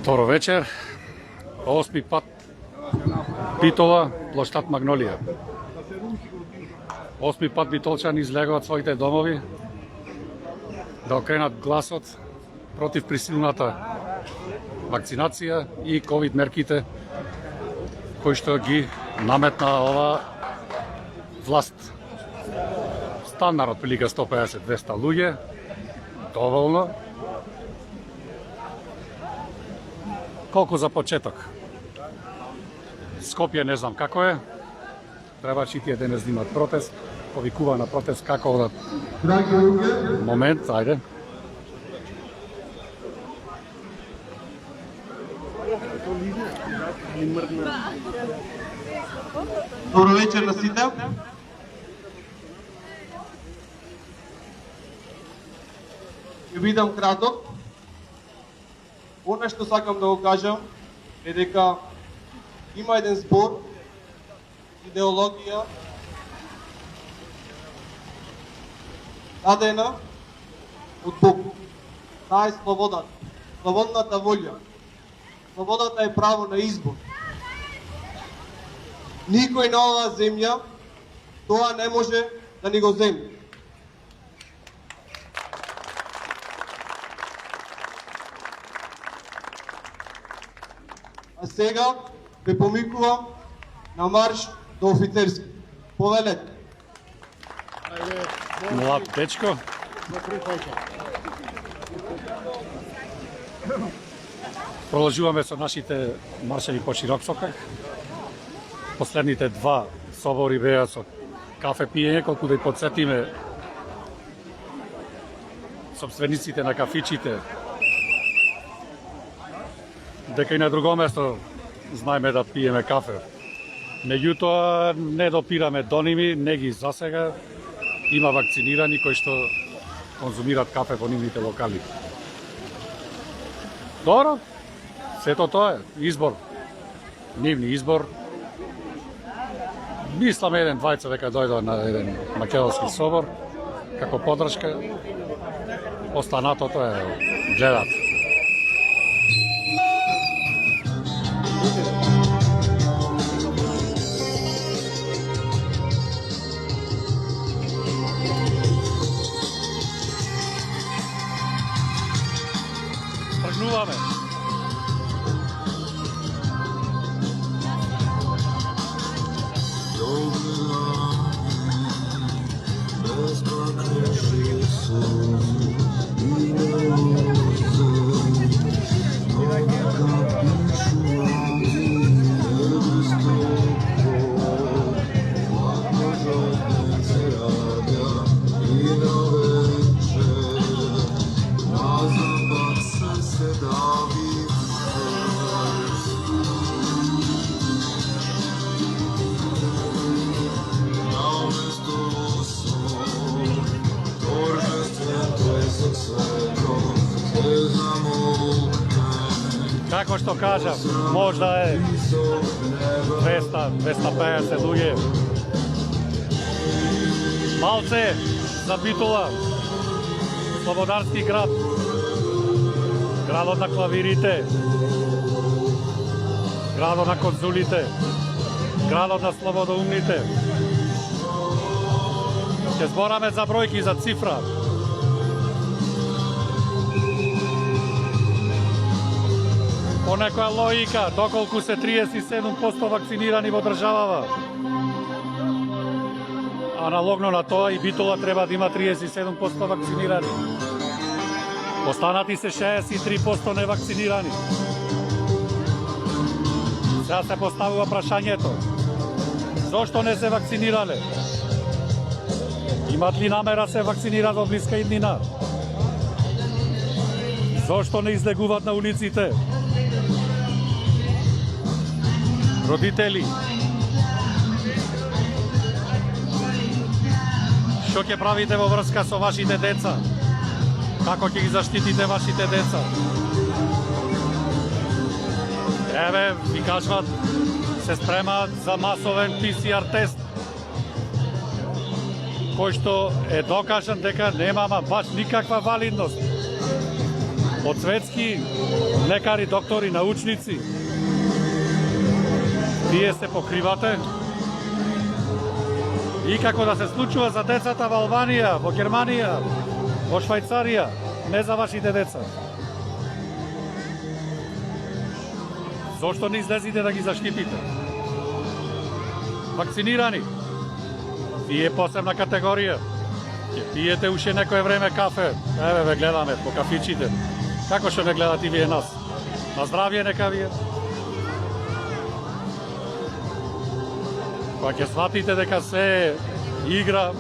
Второ вечер, 8 пат Битола, площад Магнолија. 8 пат битолчани излегуваат своите домови да окренат гласот против присилната вакцинација и ковид мерките кои што ги наметна ова власт. Стандард отприлика 150-200 луѓе, доволно. Колку за почеток? Скопје не знам како е. Требаше и тие денес да имат протест. Повикува на протест како да... Момент, ајде. Добро вечер на сите. Ќе бидам краток. Она што сакам да го кажам е дека има еден збор, идеологија, дадена од Бог. Таа е слободата, слободната волја. Слободата е право на избор. Никој на оваа земја тоа не може да ни го земе. А сега ве помикувам на марш до офицерски. Повелете. Млад дечко. Продолжуваме со нашите маршеви по широк сокак. Последните два собори беа со кафе пиење, колку да и подсетиме собствениците на кафичите дека и на друго место знаеме да пиеме кафе. Меѓутоа не допираме до ними, не ги засега. Има вакцинирани кои што конзумираат кафе во нивните локали. Добро, сето тоа е избор. Нивни избор. Мислам еден двајца дека дојдоа на еден македонски собор како поддршка. Останатото е гледат. Тргнуваме. Како што кажам, можда е 200-250 луѓе. Малце за Битола, слободарски град, градот на клавирите, градот на конзулите, градот на слободоумните. Ќе збораме за бројки, за цифра. По некоја логика, доколку се 37% вакцинирани во државава, аналогно на тоа и Битола треба да има 37% вакцинирани. Останати се 63% невакцинирани. Сега се поставува прашањето: зошто не се вакцинирале? Имат ли намера се вакцинираат во блиска иднина? Зошто не излегуваат на улиците? Родители, што ќе правите во врска со вашите деца? Како ќе ги заштитите вашите деца? Еве, ви кажуват, се спремаат за масовен PCR тест. кој што е докажан дека нема баш никаква валидност. Од светски лекари, доктори, научници, вие се покривате. И како да се случува за децата во Албанија, во Германија, во Швајцарија, не за вашите деца. Зошто не излезите да ги заштитите? Вакцинирани. Вие посебна категорија. Ќе пиете уште некое време кафе. Еве ве гледаме по кафичите. Како што не гледате вие нас? На здравје нека вие. Кога ќе сватите дека се игра,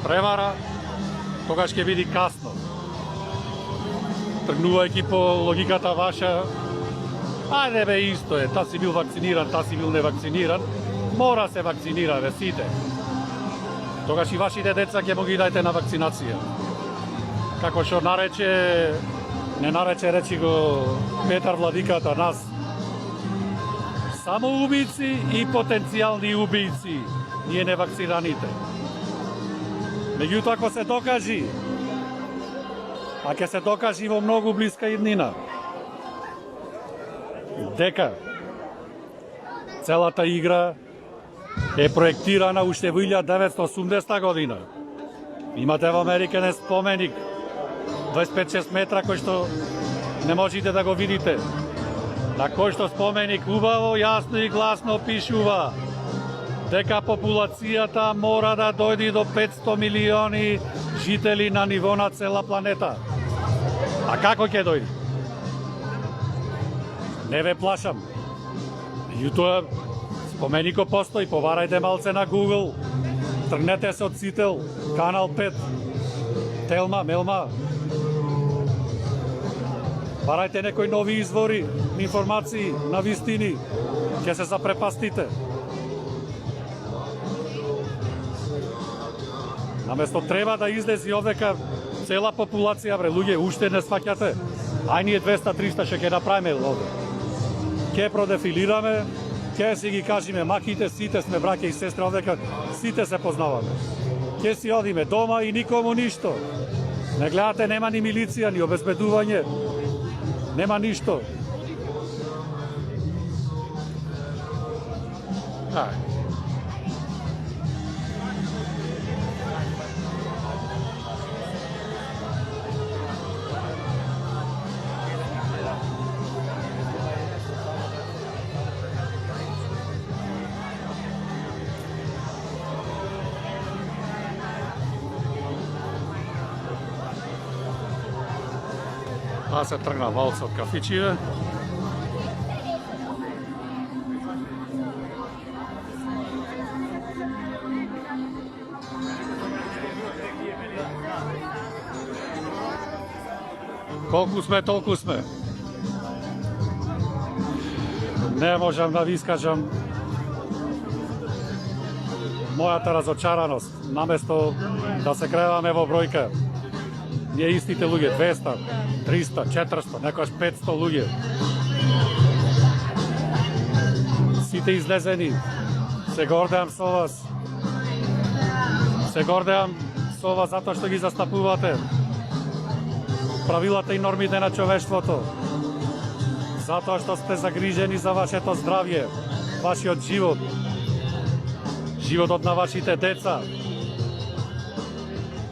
превара, тогаш ќе биде касно. Тргнувајќи по логиката ваша, ајде бе, исто е, та си бил вакциниран, та си бил невакциниран, мора се вакцинира, бе, сите. Тогаш и вашите деца ќе му ги дајте на вакцинација. Како што не нарече, речи го Петар Владиката, нас само убийци и потенцијални убийци, ние невакцираните. Меѓутоа, ако се докажи, а ќе се докажи во многу блиска иднина, дека целата игра е проектирана уште во 1980 година. Имате во Америка еден споменик 25-6 метра кој што не можете да го видите. На кој што споменик убаво, јасно и гласно пишува дека популацијата мора да дојде до 500 милиони жители на ниво на цела планета. А како ќе дојде? Не ве плашам. Меѓутоа, споменикот постои, поварајте малце на Google, тргнете се од Сител, Канал 5, Телма, Мелма. Барајте некои нови извори, информации, на вистини, ќе се запрепастите. Наместо треба да излези овдека цела популација, бре, луѓе, уште не сваќате. Ај ние 200-300 ще ќе направиме овде. Ќе продефилираме, ќе си ги кажеме маките, сите сме браќа и сестри овдека, сите се познаваме. Ќе си одиме дома и никому ништо. Не гледате, нема ни милиција, ни обезбедување, нема ништо. Аз се тргна валца од кафичиве. Колку сме, толку сме. Не можам да ви искажам мојата разочараност. Наместо да се креваме во бројка, ние истите луѓе, 200, 300, 400, некојаш 500 луѓе. Сите излезени. Се гордеам со вас. Се гордеам со вас затоа што ги застапувате правилата и нормите на човештвото. Затоа што сте загрижени за вашето здравје, вашиот живот, животот на вашите деца.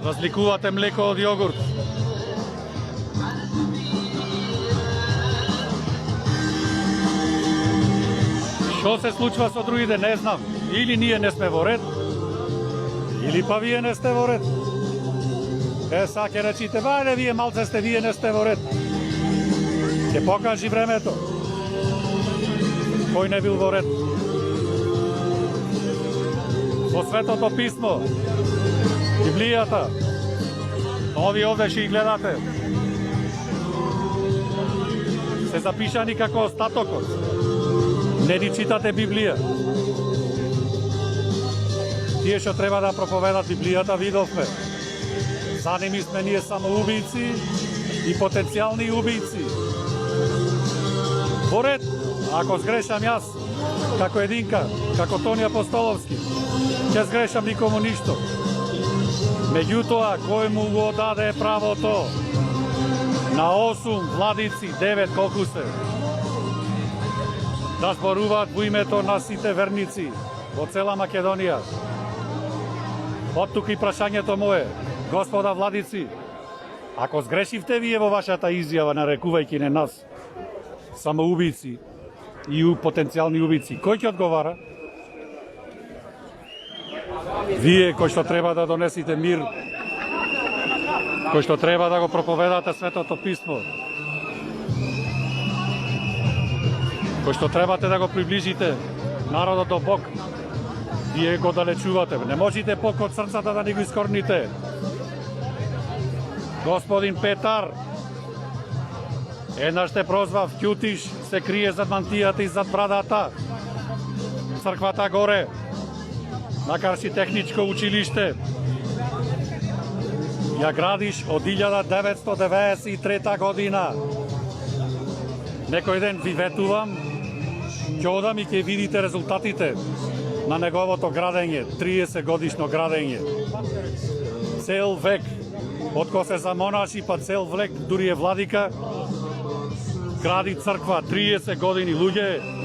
Разликувате млеко од јогурт. Што се случува со другите, не знам. Или ние не сме во ред, или па вие не сте во ред. Са ќе речите, бајде, вие малце сте, вие не сте во ред. Ќе покажи времето. Кој не бил во ред. Во Светото писмо, Библијата, овие овде ќе ги гледате, се запишани како остатокот. Не ни читате Библија. Тие што треба да проповедат Библијата, видовме. За ними сме ние само убийци и потенцијални убийци. Во ред, ако сгрешам јас, како единка, како Тони Апостоловски, ќе сгрешам никому ништо. Меѓутоа, кој му го даде правото на 8 владици, 9 колку се, да зборуваат во името на сите верници во цела Македонија? Од тука и прашањето мое, господа владици, ако сгрешивте вие во вашата изјава, нарекувајќи не нас самоубици и потенцијални убици, кој ќе одговара? Вие кои што треба да донесите мир, кои што треба да го проповедате Светото Писмо, кои што требате да го приближите народот до Бог, вие го далечувате. Не можете Бог од срцата да ни го искорните. Господин Петар, еднаш те прозвав, ќутиш, се крие зад мантијата и зад брадата. Црквата горе, макар си техничко училиште, ја градиш од 1993 година. Некој ден ви ветувам, ќе одам и ќе видите резултатите на неговото градење, 30 годишно градење. Цел век, од кога се замонаши, па цел век, дури е владика, гради црква, 30 години, луѓе.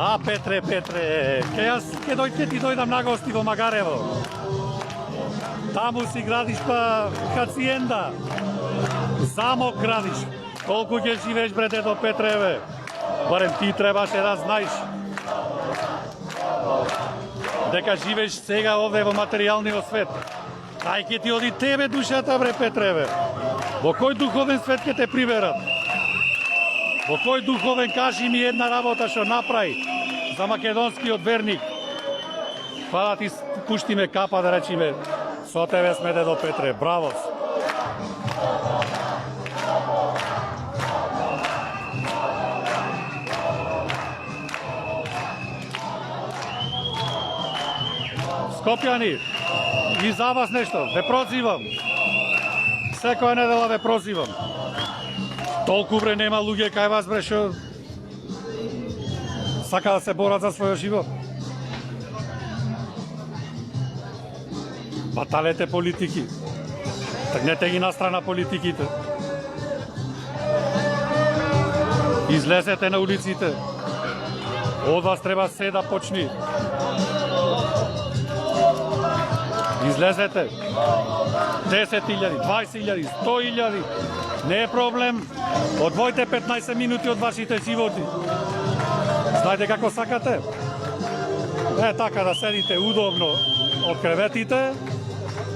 А, Петре, ќе ти дојдам на гости во Магарево. Таму си градиш па хациенда. Замок градиш. Колку ќе живееш, бре, дедо Петреве? Барем ти требаше да знаеш дека живееш сега овде во материјалниот свет. Ај ќе ти оди тебе душата, бре, Петреве. Во кој духовен свет ќе те приберат? Во кој духовен, кажи ми една работа што направи за македонскиот верник, па да ти пуштиме капа, да речиме, со тебе сме, дедо Петре, браво! Скопјани, и за вас нешто, ве прозивам. Секоја недела ве прозивам. Толку, бре, нема луѓе кај вас, бре, што сака да се борат за својот живот. Баталете политики. Тргнете ги настрана политиките. Излезете на улиците. Од вас треба се да почни. Излезете. 10.000, 20.000, 100.000. Не е проблем. Одвојте 15 минути од вашите животи. Знаете како сакате? Е, така да седите удобно од креветите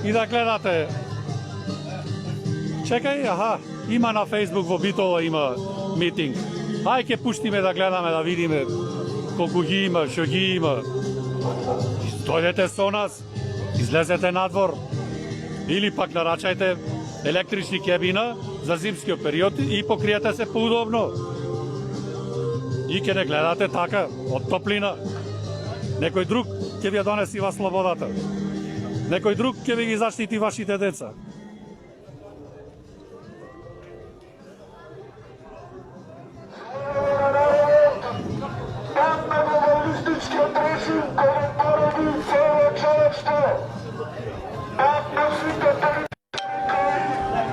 и да гледате. Чекај, аха, има на Фейсбук во Битола има митинг. Ај ќе пуштиме да гледаме, да видиме колку ги има, што ги има. Дојдете со нас, излезете надвор или пак нарачајте електрични кабина за зимскиот период и покриете се поудобно. И ќе не гледате така, од топлина. Некој друг ќе ви ја донеси вас слободата. Некој друг ќе ви ги заштити вашите деца.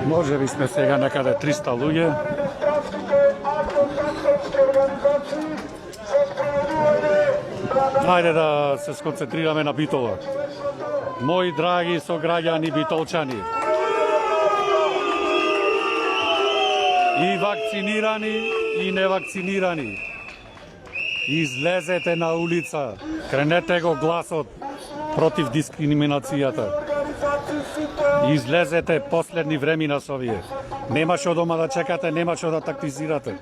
Може би сме сега некаде 300 луѓе. Хајде да се сконцентрираме на Битола. Мои драги сограѓани битолчани, и вакцинирани и невакцинирани, излезете на улица, кренете го гласот против дискриминацијата. Излезете последни времена со вие. Нема што дома да чекате, нема што да тактизирате.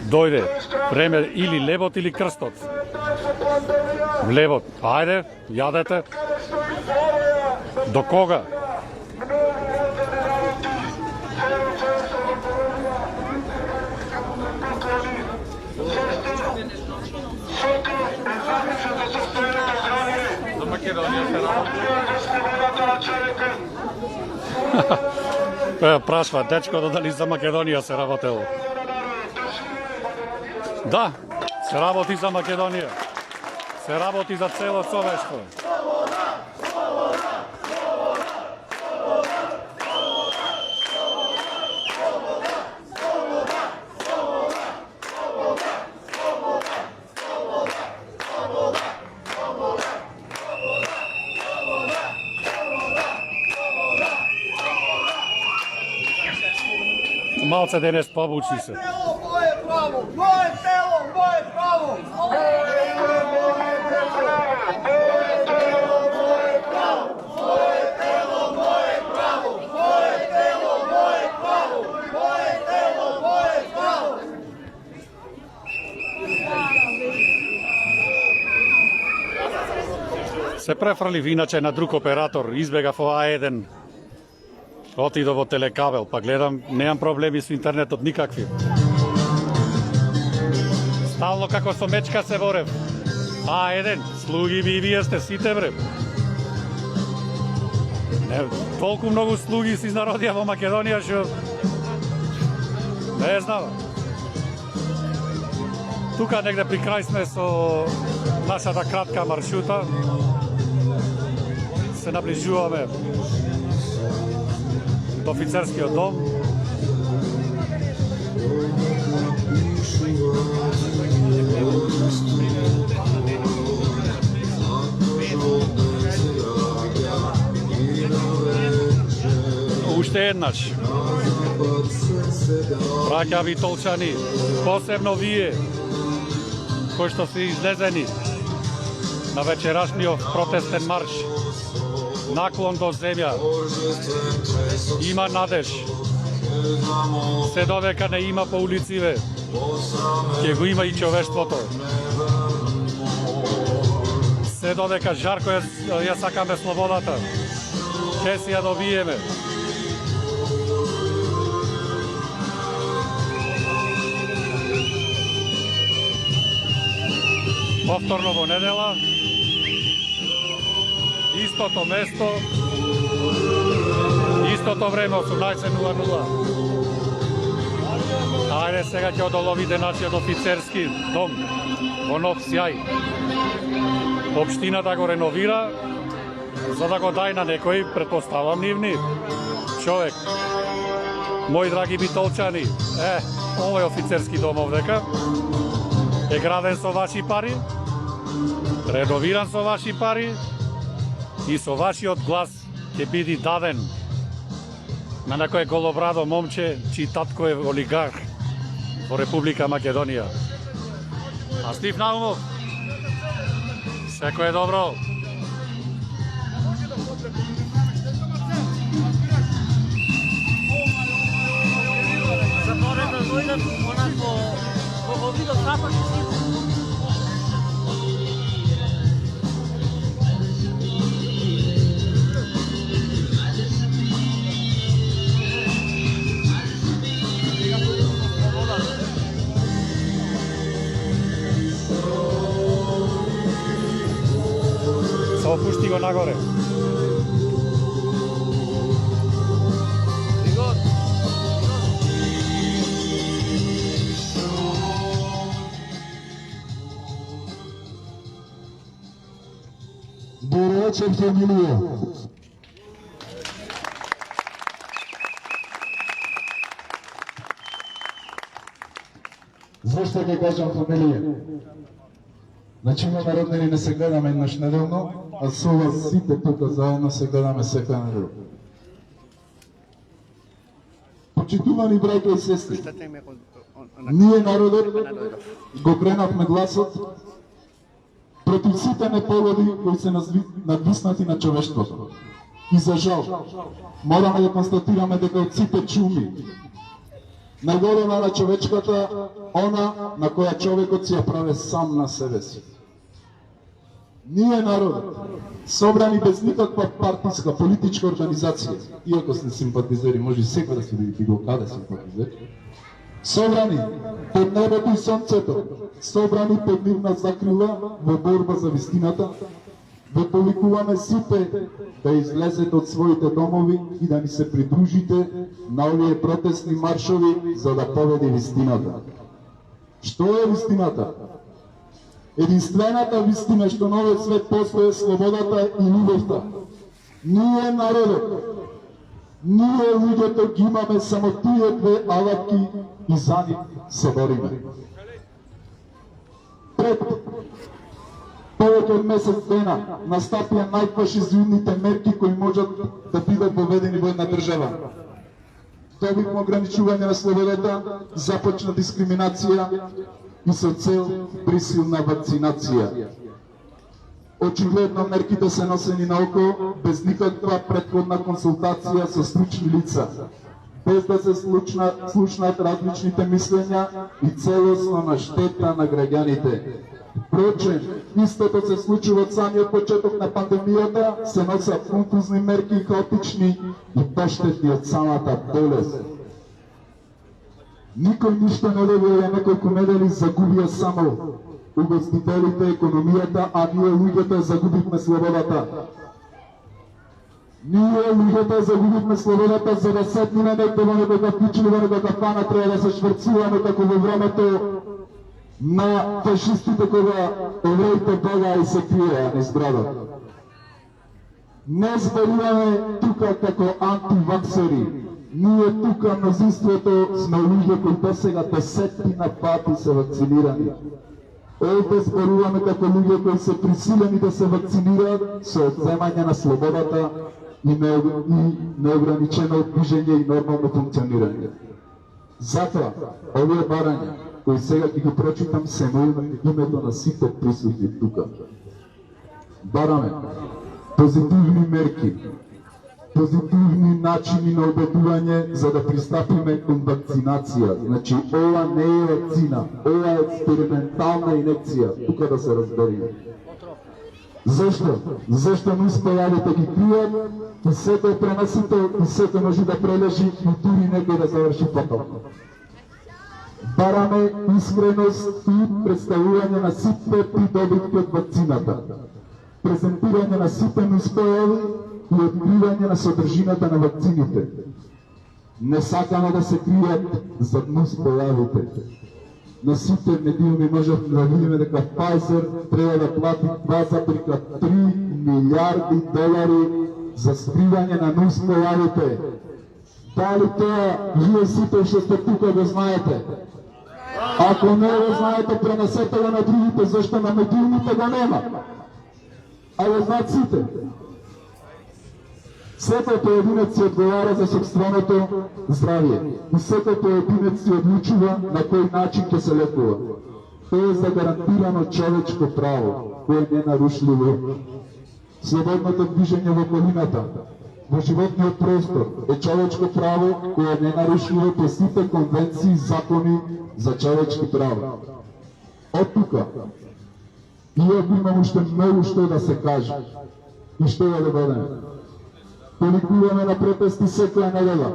Дојде време или лебот или крстот. Лебот, ајде, јадете. До кога? Македонија се работи. Прашва дечкото дали за Македонија се работело. Да, се работи за Македонија. Се работи за цело човештво. Малце денес побучи се. Moje pravo, moje telo, moje pravo. Се префрлив иначе на друг оператор, избегав А1. Отидов во телекабел, па гледам, немам проблеми со интернетот никакви. Стално како со мечка се борев. А1, слуги би и вие сте сите бре. Не, толку многу слуги се изнародија во Македонија што не знам. Тука негде при крај сме со нашата кратка маршрута. Се наближуваме до офицерскиот дом. Уште еднаш. Браќави толчани, посебно вие, кои што се излезени на вечерашниот протестен марш, наклон до земја, има надеж. Се додека не има по улициве, ќе го има и човештвото. Се додека жарко ја сакаме слободата, ќе си ја добиеме. Повторно во недела, истото место, истото време, 18:00. Ајде сега ќе одоловите нашиот офицерски дом во нов сјај. Општината го реновира, за да го дај на некој, претпоставам нивни, човек. Мои драги битолчани, овој офицерски дом овдека е граден со ваши пари, реновиран со ваши пари и со вашиот глас ќе биде даден на некој голобрадо момче, чиј татко е олигарх во Република Македонија. А Стив Наумов, секое добро. Затворено да дојдат во видот запад и сите. Се опушти го нагоре. Добро вечер, фамилија. Зашто ќе кажам фамилија? Значи имаме роднини, не се гледаме еднаш неделно, а со вас сите тука заедно се гледаме секоја недела. Почитувани браќа и сестри, ние народот го пренавме гласот против сите непогоди кои се надвиснати на човештвото. И за жал, мораме да констатираме дека од сите чуми, најголема на човечката, она на која човекот си ја праве сам на себе си. Ние народот, собрани без никаква партиска, политичка организација, иако сте симпатизери, може секој да се види било каде симпатизер, собрани под небото и сонцето, собрани под нивна закрила во борба за вистината, Ве повикуваме сите да излезете од своите домови и да ни се придружите на овие протестни маршови за да победи вистината. Што е вистината? Единствената вистина што на овој свет постои е слободата и љубовта. Ние народот, ние луѓето ги имаме само тие две алатки и за нив се бориме. Пред повеќе од месец дена настапија најфашизмните мерки кои можат да бидат поведени во една држава. Добивме ограничување на слободата, започна дискриминација и со цел присилна вакцинација. Очигледно мерките се носени наоколу без никаква претходна консултација со стручни лица, без да се слушнат различните мислења и целосно на штета на граѓаните. Впрочем, истото се случува од самиот почеток на пандемијата, се носат конфузни мерки и хаотични и поштетни од самата болест. Никој ништо не добија, неколку недели загубија само угостителите, економијата, а ние луѓето загубивме слободата. Ние луѓето загубивме слободата за да седниме некој во некоја кафиче во некоја кафана, треба да се шврцуваме како во времето на фашистите кога евреите бегаа и се криеа низ градот. Не зборуваме тука како антиваксери. Ние тука мнозинството сме луѓе кои досега десетина пати се вакцинирани. Овде зборуваме како луѓе кои се присилени да се вакцинираат со одземање на слободата и неограничено движење и нормално функционирање. Затоа, овие барања кои сега ќе ги прочитам се на името на сите присутни тука. Бараме позитивни мерки, позитивни начини на обедување за да пристапиме кон вакцинација. Значи, ова не е вакцина, ова е експериментална инекција, тука да се разбериме. Зашто? Зашто нуспојавите ги кријат и секој преносител и секој може да прележи и дури некој да заврши фатално. Бараме искреност и представување на сите придобивки од вакцината, презентирање на сите нуспојави и откривање на содржината на вакцините. Не сакаме да се кријат зад нуспојавите. На сите медиуми можевме да видиме дека Pfizer треба да плати 2,3 милиарди долари за скривање на нуспојавите. Дали тоа вие сите што сте тука го знаете? Ако не го знаете, пренесете го на другите, зашто на медиумите го нема. А го знаат сите. Секој поединец си одговара за собственото здравје и секој поединец си одлучува на кој начин ќе се лекува. Тоа е загарантирано човечко право, кое е ненарушливо. Слободното движење во околината, во животниот простор е човечко право кое е ненарушливо по сите конвенции и закони за човечки права. Од тука, иако имам уште многу што да се каже и што да додадеме. Повикуваме на протести секоја недела,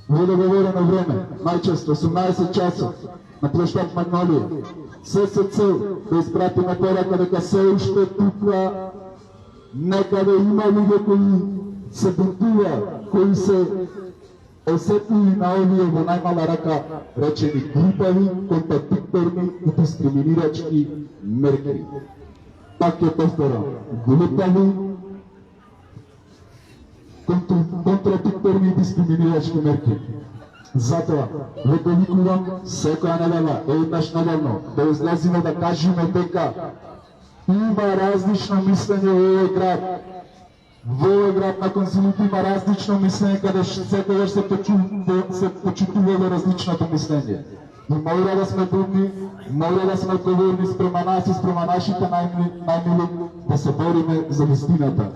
во договорено време, најчесто 18 часов, на площад Магнолија. Се со цел да испратиме порака дека се уште тука некаде има луѓе кои се бунтува, кои се осетливи на овие во најмала рака речени глупави, контрадикторни и дискриминирачки мерки. Пак ќе повторам, глупави, контрадикторни и дискриминирачки мерки. Затоа, ве повикувам секоја недела, еднаш неделно, да излезиме да кажеме дека има различно мислење во овој град. Во овој град на Конзилите има различно мислење, каде секогаш се почитува во различното мислење. И мора да сме будни, мора да сме одговорни спрема нас и спрема нашите најмили, да се бориме за вистината.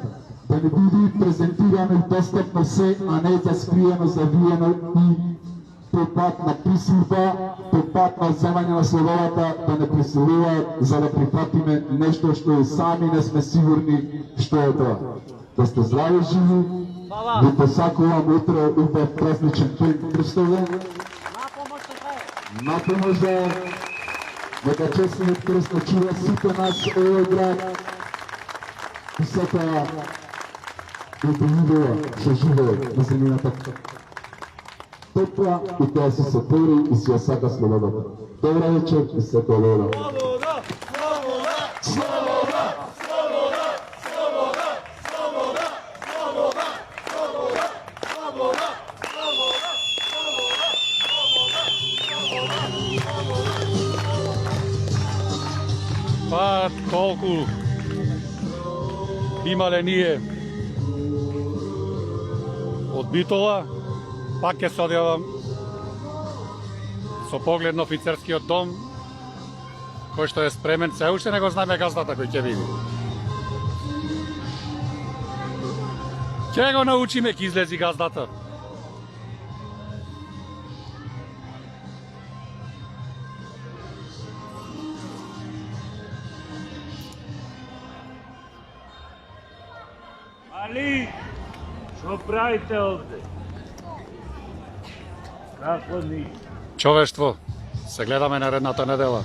Да не биде презентирано и достапно се, а не заскриено, завиено и по пат на присилба, по пат на земање на слободата, да не присилуваат за да прифатиме нешто што и сами не сме сигурни што е тоа. Да сте здрави, живи, ви посакувам утре убав празничен Христове. Напомош да нека честниот крст чува сите нас овој град. И сета утримува што живее на земјината топла и тоа се сотвори и си ја сака слободата. Добра вечер и се колора. Па толку имале ние од Битола, пак ќе се одјавам со поглед на офицерскиот дом, кој што е спремен, се уште не го знаеме газдата кој ќе види. Ќе го научиме, ќе излези газдата. Али, што правите овде? Како ни? Човештво, се гледаме наредната недела.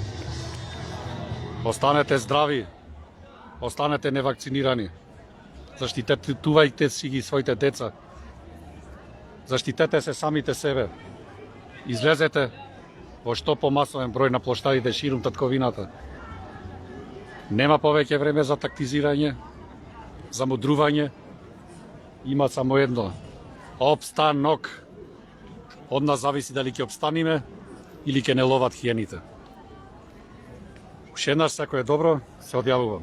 Останете здрави, останете невакцинирани. Заштитувајте си ги своите деца. Заштитете се самите себе. Излезете во што помасовен број на плоштадите ширум татковината. Нема повеќе време за тактизирање, за мудрување. Има само едно. Обстанок. Од нас зависи дали ќе обстаниме или ќе не ловат хиените. Уште еднаш, ако е добро, се одјавувам.